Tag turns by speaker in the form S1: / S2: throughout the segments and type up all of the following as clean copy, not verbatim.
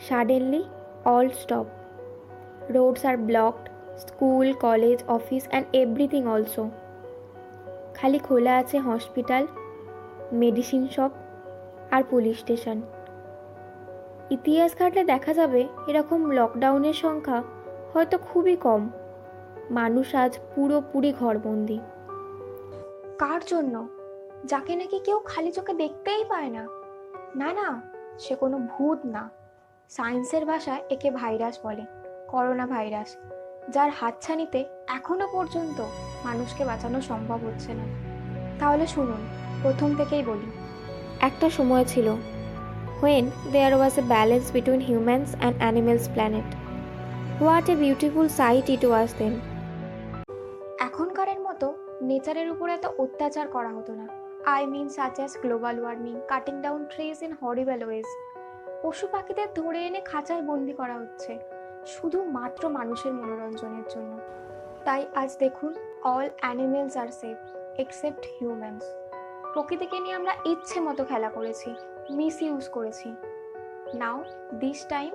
S1: Suddenly, all stop. Roads are blocked, school, college, office, and everything also. খালি খোলা আছে hospital, medicine shop আর police station. ইতিহাস ঘাটলে দেখা যাবে এরকম লকডাউনের সংখ্যা হয়তো খুবই কম। মানুষ আজ পুরোপুরি ঘরবন্দি।
S2: কার জন্য? যাকে নাকি কেউ খালি চোখে দেখতেই পায় না। না না, সে কোনো ভূত না। সায়েন্সের ভাষায় একে ভাইরাস বলে, করোনা ভাইরাস, যার হাতছানিতে এখনো পর্যন্ত মানুষকে বাঁচানো সম্ভব হচ্ছে না। তাহলে শুনুন, প্রথম থেকেই বলি।
S1: একটা সময় ছিল when there was a balance between humans and animals planet. What a beautiful sight it was then.
S2: এখনকারের মতো নেচারের উপর এত অত্যাচার করা হতো না। I mean such as global warming, cutting down trees in horrible ways. পশু পাখিদের ধরে এনে খাঁচায় বন্দি করা হচ্ছে শুধুমাত্র মানুষের মনোরঞ্জনের জন্য। তাই আজ দেখুন, অল অ্যানিমেলস আর সেফ এক্সেপ্ট হিউম্যানস। প্রকৃতিকে নিয়ে আমরা ইচ্ছে মতো খেলা করেছি, মিস ইউজ করেছি। Now this time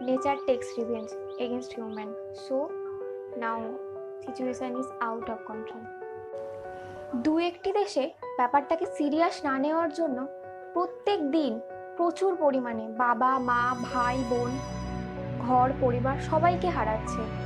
S2: nature takes revenge against human. So now situation is out of control. দু একটি দেশে ব্যাপারটাকে সিরিয়াস না নেওয়ার জন্য প্রত্যেক দিন প্রচুর পরিমাণে বাবা মা ভাই বোন ঘর পরিবার সবাইকে হারাচ্ছে।